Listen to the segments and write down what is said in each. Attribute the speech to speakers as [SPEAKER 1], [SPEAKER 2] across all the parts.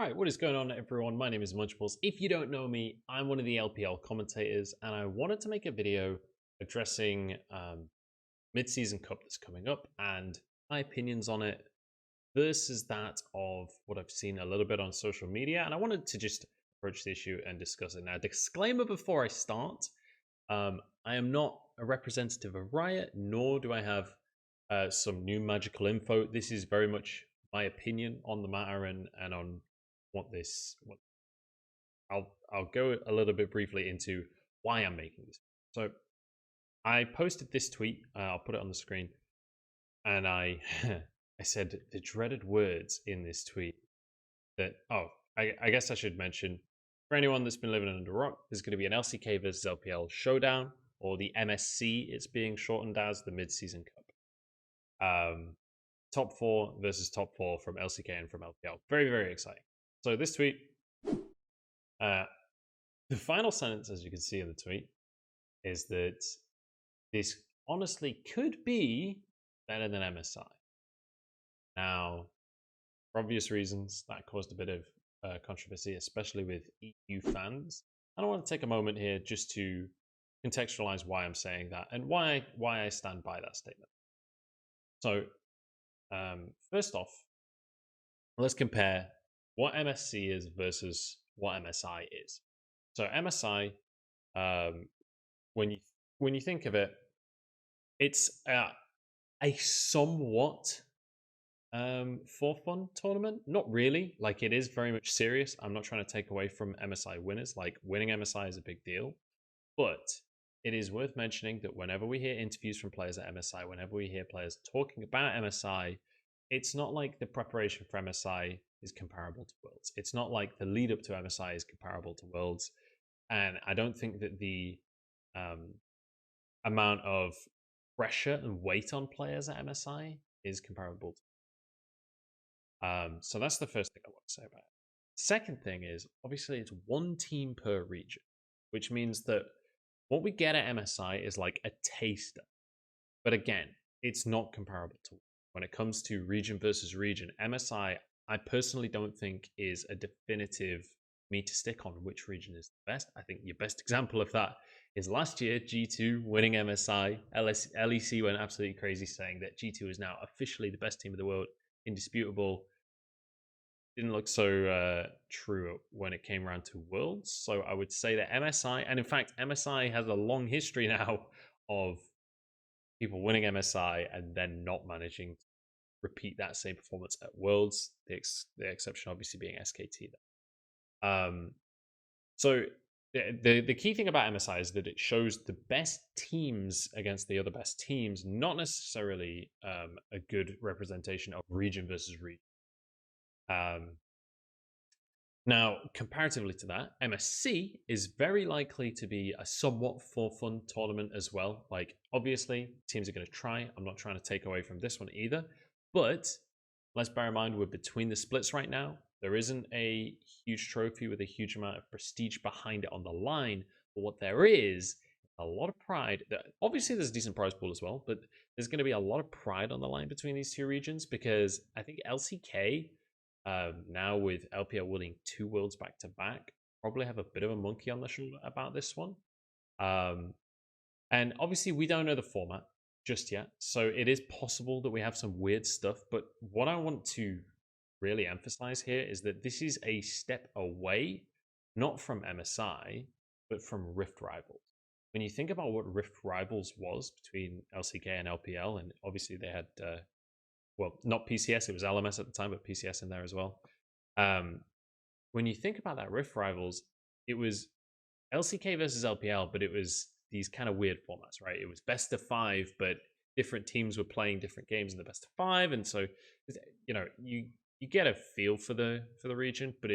[SPEAKER 1] Right, what is going on, everyone? My name is Munchables. If you don't know me, I'm one of the LPL commentators, and I wanted to make a video addressing mid-season cup that's coming up and my opinions on it versus that of what I've seen a little bit on social media. And I wanted to just approach the issue and discuss it. Now, disclaimer before I start: I am not a representative of Riot, nor do I have some new magical info. This is very much my opinion on the matter and on what I'll go a little bit briefly into why I'm making this. So I posted this tweet. I'll put it on the screen, and I I said the dreaded words in this tweet that I guess I should mention for anyone that's been living under a rock, there's going to be an LCK versus LPL showdown, or the MSC. It's being shortened as the mid-season cup. Top four versus top four from LCK and from LPL. Very, very exciting. So this tweet, the final sentence, as you can see in the tweet, is that this honestly could be better than MSI. Now, for obvious reasons, that caused a bit of controversy, especially with EU fans. And I want to take a moment here just to contextualize why I'm saying that and why I stand by that statement. So, first off, let's compare what MSC is versus what MSI is. So MSI, when you think of it, it's a somewhat for fun tournament. Not really. Like, it is very much serious. I'm not trying to take away from MSI winners. Like, winning MSI is a big deal, but it is worth mentioning that whenever we hear interviews from players at MSI, whenever we hear players talking about MSI, it's not like the preparation for MSI is comparable to Worlds. It's not like the lead up to MSI is comparable to Worlds. And I don't think that the amount of pressure and weight on players at MSI is comparable to. So that's the first thing I want to say about it. Second thing is, obviously, it's one team per region, which means that what we get at MSI is like a taster. But again, it's not comparable to when it comes to region versus region. MSI, I personally don't think is a definitive meter stick on which region is the best. I think your best example of that is last year, G2 winning MSI. LEC went absolutely crazy saying that G2 is now officially the best team of the world, indisputable. Didn't look so true when it came around to Worlds. So I would say that MSI, and in fact, MSI has a long history now of people winning MSI and then not managing to repeat that same performance at Worlds. The exception obviously being SKT there. So the key thing about MSI is that it shows the best teams against the other best teams, not necessarily a good representation of region versus region. Now, comparatively to that, MSC is very likely to be a somewhat for fun tournament as well. Like, obviously, teams are going to try. I'm not trying to take away from this one either. But let's bear in mind, we're between the splits right now. There isn't a huge trophy with a huge amount of prestige behind it on the line. But what there is a lot of pride. Obviously, there's a decent prize pool as well, but there's going to be a lot of pride on the line between these two regions because I think LCK, now with LPL winning 2 Worlds back to back, probably have a bit of a monkey on the shoulder about this one. And obviously, we don't know the format just yet, so it is possible that we have some weird stuff. But what I want to really emphasize here is that this is a step away, not from MSI, but from Rift Rivals. When you think about what Rift Rivals was between LCK and LPL, and obviously they had, well, not PCS, it was LMS at the time, but PCS in there as well. When you think about that Rift Rivals, it was LCK versus LPL, but it was these kind of weird formats, right? It was best of 5, but different teams were playing different games in the best of 5, and so you get a feel for the region, but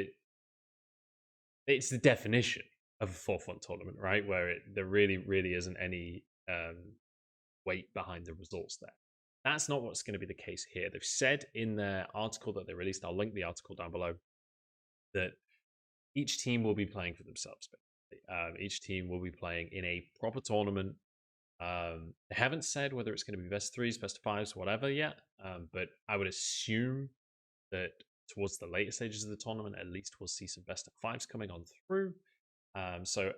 [SPEAKER 1] it's the definition of a for-fun tournament, right? Where there really isn't any weight behind the results there. That's not what's going to be the case here. They've said in their article that they released, I'll link the article down below, that each team will be playing for themselves. Each team will be playing in a proper tournament. They haven't said whether it's going to be best 3s, best 5s, whatever yet, but I would assume that towards the later stages of the tournament, at least we'll see some best of fives coming on through. So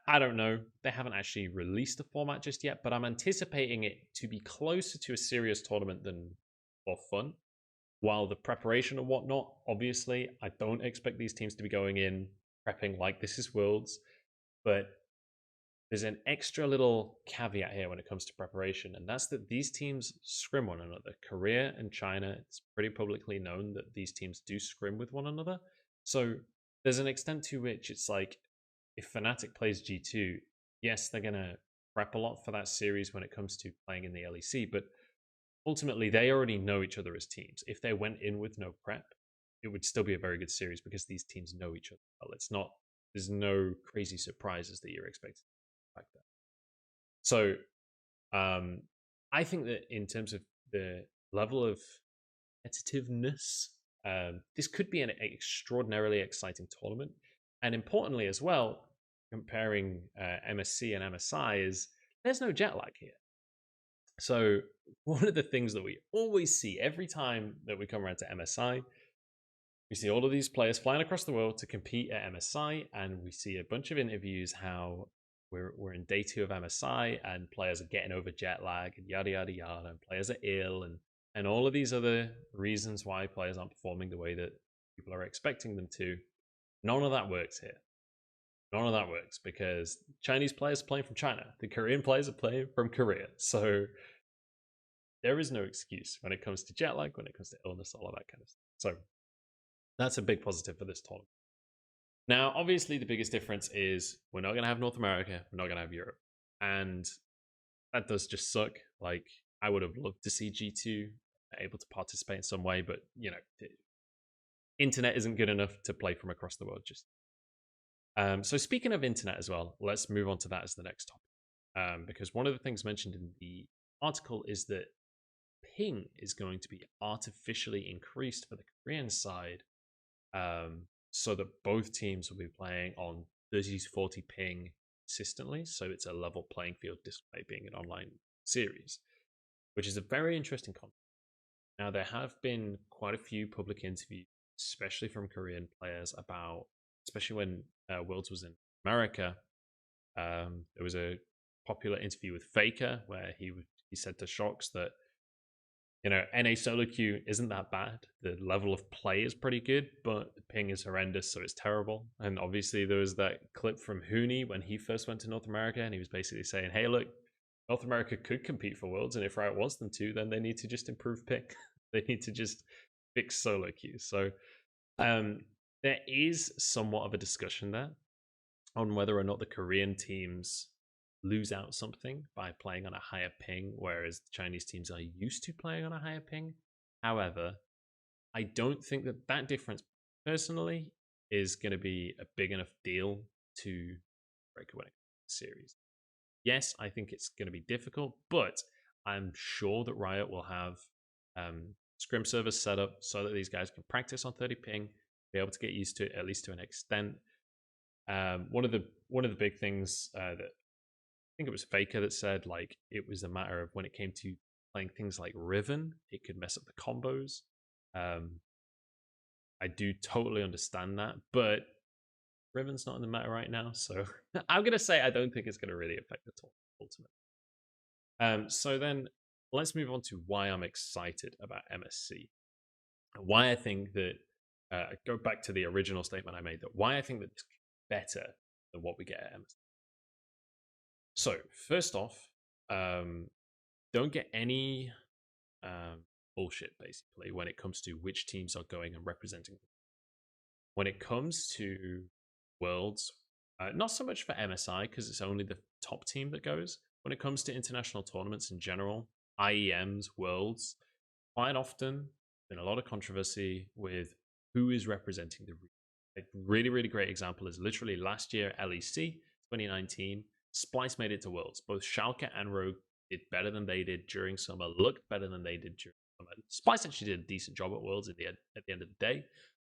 [SPEAKER 1] I don't know. They haven't actually released the format just yet, but I'm anticipating it to be closer to a serious tournament than for fun. While the preparation and whatnot, obviously, I don't expect these teams to be going in prepping like this is Worlds, but there's an extra little caveat here when it comes to preparation, and that's that these teams scrim one another. Korea and China, it's pretty publicly known that these teams do scrim with one another. So there's an extent to which it's like, if Fnatic plays G2, yes, they're going to prep a lot for that series when it comes to playing in the LEC, but ultimately they already know each other as teams. If they went in with no prep, it would still be a very good series because these teams know each other well. It's not, there's no crazy surprises that you're expecting like that. So I think that in terms of the level of competitiveness, this could be an extraordinarily exciting tournament. And importantly as well, comparing MSC and MSI is there's no jet lag here. So one of the things that we always see every time that we come around to MSI, we see all of these players flying across the world to compete at MSI, and we see a bunch of interviews how we're in day 2 of MSI and players are getting over jet lag and yada yada yada, and players are ill and all of these other reasons why players aren't performing the way that people are expecting them to. None of that works here. None of that works because Chinese players are playing from China. The Korean players are playing from Korea. So there is no excuse when it comes to jet lag, when it comes to illness, all of that kind of stuff. So that's a big positive for this tournament. Now, obviously, the biggest difference is we're not going to have North America. We're not going to have Europe. And that does just suck. Like, I would have loved to see G2 able to participate in some way, but, you know, the internet isn't good enough to play from across the world. Just so speaking of internet as well, let's move on to that as the next topic. Because one of the things mentioned in the article is that ping is going to be artificially increased for the Korean side, so that both teams will be playing on 30 to 40 ping consistently. So it's a level playing field despite being an online series, which is a very interesting concept. Now, there have been quite a few public interviews, especially from Korean players, about, especially when Worlds was in America, there was a popular interview with Faker where he said to Shocks that, you know, NA solo queue isn't that bad. The level of play is pretty good, but the ping is horrendous, so it's terrible. And obviously there was that clip from Hooney when he first went to North America, and he was basically saying, hey, look, North America could compete for Worlds, and if Riot wants them to, then they need to just improve ping. They need to just fix solo queues. So there is somewhat of a discussion there on whether or not the Korean teams lose out something by playing on a higher ping, whereas the Chinese teams are used to playing on a higher ping. However, I don't think that that difference personally is going to be a big enough deal to break away the series. Yes, I think it's going to be difficult, but I'm sure that Riot will have scrim servers set up so that these guys can practice on 30 ping, be able to get used to it, at least to an extent. One of the big things that I think it was Faker that said, like, it was a matter of when it came to playing things like Riven, it could mess up the combos. I do totally understand that, but Riven's not in the meta right now, so I'm gonna say I don't think it's gonna really affect the top ultimately. So then let's move on to why I'm excited about MSC. Why I think that go back to the original statement I made, that why I think that this is better than what we get at MSC. So first off, don't get any bullshit basically when it comes to which teams are going and representing them. When it comes to Worlds, not so much for MSI because it's only the top team that goes. When it comes to international tournaments in general, IEMs, Worlds, quite often been a lot of controversy with who is representing the region. A really, really great example is literally last year, LEC 2019, Splice made it to Worlds. Both Schalke and Rogue did better than they did during summer, looked better than they did during summer. Splice actually did a decent job at Worlds at the end of the day,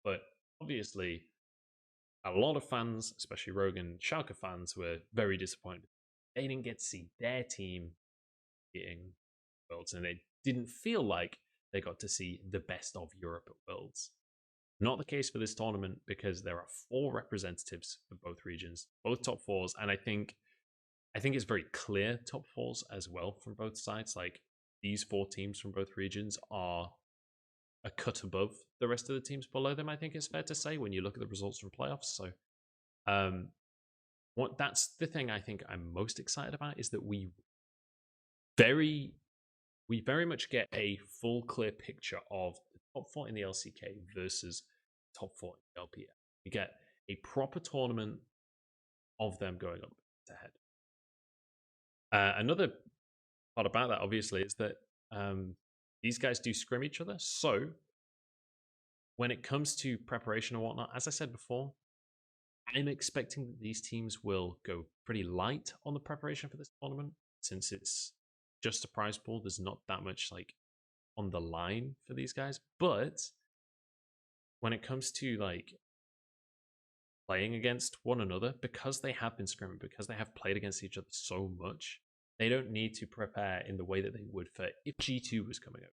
[SPEAKER 1] but obviously a lot of fans, especially Rogue and Schalke fans, were very disappointed. They didn't get to see their team getting Worlds, and it didn't feel like they got to see the best of Europe at Worlds. Not the case for this tournament because there are 4 representatives for both regions, both top 4s, and I think it's very clear top 4s as well from both sides. Like, these 4 teams from both regions are a cut above the rest of the teams below them, I think it's fair to say, when you look at the results from playoffs. So that's the thing I think I'm most excited about, is that we very much get a full clear picture of the top 4 in the LCK versus top 4 in the LPL. We get a proper tournament of them going up to head. Another part about that, obviously, is that these guys do scrim each other. So when it comes to preparation and whatnot, as I said before, I'm expecting that these teams will go pretty light on the preparation for this tournament, since it's just a prize pool. There's not that much like on the line for these guys. But when it comes to like playing against one another, because they have been scrimming, because they have played against each other so much, they don't need to prepare in the way that they would for if G2 was coming up.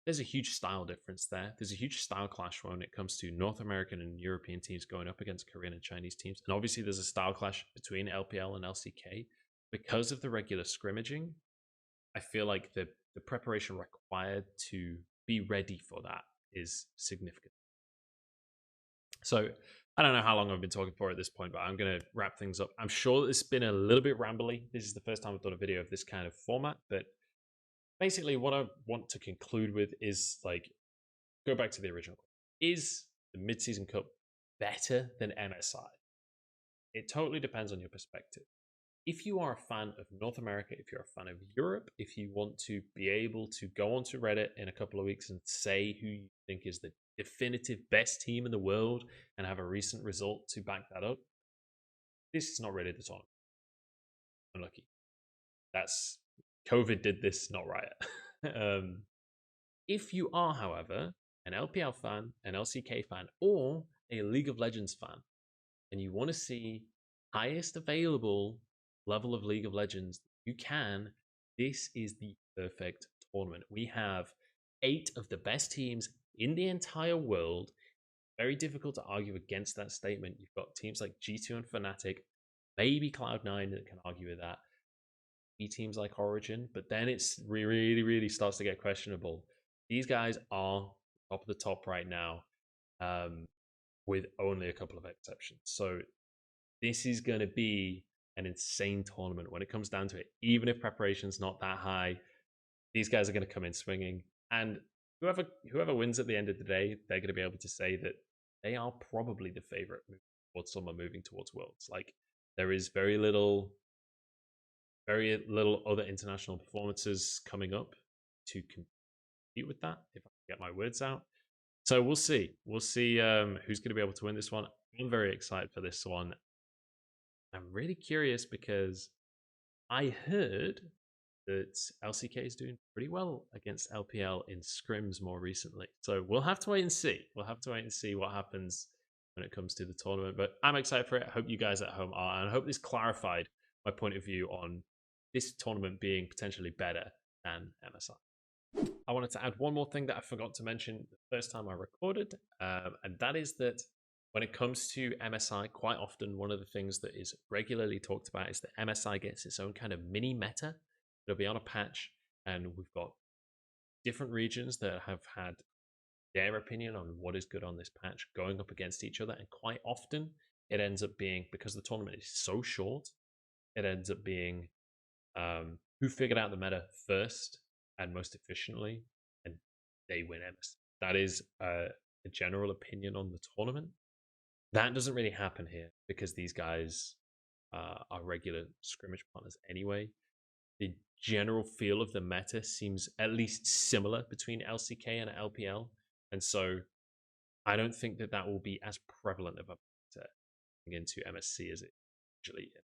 [SPEAKER 1] There's a huge style difference there. There's a huge style clash when it comes to North American and European teams going up against Korean and Chinese teams. And obviously there's a style clash between LPL and LCK. Because of the regular scrimmaging, I feel like the preparation required to be ready for that is significant. So I don't know how long I've been talking for at this point, but I'm going to wrap things up. I'm sure it's been a little bit rambly. This is the first time I've done a video of this kind of format, but basically what I want to conclude with is, like, go back to the original. Is the mid-season cup better than MSI? It totally depends on your perspective. If you are a fan of North America, if you're a fan of Europe, if you want to be able to go onto Reddit in a couple of weeks and say who you think is the definitive best team in the world and have a recent result to back that up, this is not really the tournament. Unlucky. That's COVID did this, not Riot. If you are, however, an LPL fan, an LCK fan, or a League of Legends fan, and you want to see highest available level of League of Legends you can, this is the perfect tournament. We have 8 of the best teams in the entire world. Very difficult to argue against that statement. You've got teams like G2 and Fnatic, maybe Cloud9 that can argue with that. Teams like Origin, but then it's really starts to get questionable. These guys are top of the top right now, with only a couple of exceptions. So this is going to be an insane tournament when it comes down to it. Even if preparation's not that high, these guys are going to come in swinging, and whoever wins at the end of the day, they're going to be able to say that they are probably the favorite towards summer, moving towards Worlds. Like, there is very little other international performances coming up to compete with that, if I can get my words out. So we'll see. We'll see who's going to be able to win this one. I'm very excited for this one. I'm really curious because I heard that LCK is doing pretty well against LPL in scrims more recently. So we'll have to wait and see. We'll have to wait and see what happens when it comes to the tournament. But I'm excited for it. I hope you guys at home are. And I hope this clarified my point of view on this tournament being potentially better than MSI. I wanted to add one more thing that I forgot to mention the first time I recorded, and that is that when it comes to MSI, quite often one of the things that is regularly talked about is that MSI gets its own kind of mini meta. It'll be on a patch, and we've got different regions that have had their opinion on what is good on this patch going up against each other, and quite often it ends up being, because the tournament is so short, it ends up being who figured out the meta first and most efficiently, and they win MS. That is a general opinion on the tournament. That doesn't really happen here because these guys are regular scrimmage partners anyway. The general feel of the meta seems at least similar between LCK and LPL, and so I don't think that will be as prevalent of a meta into MSC as it usually is.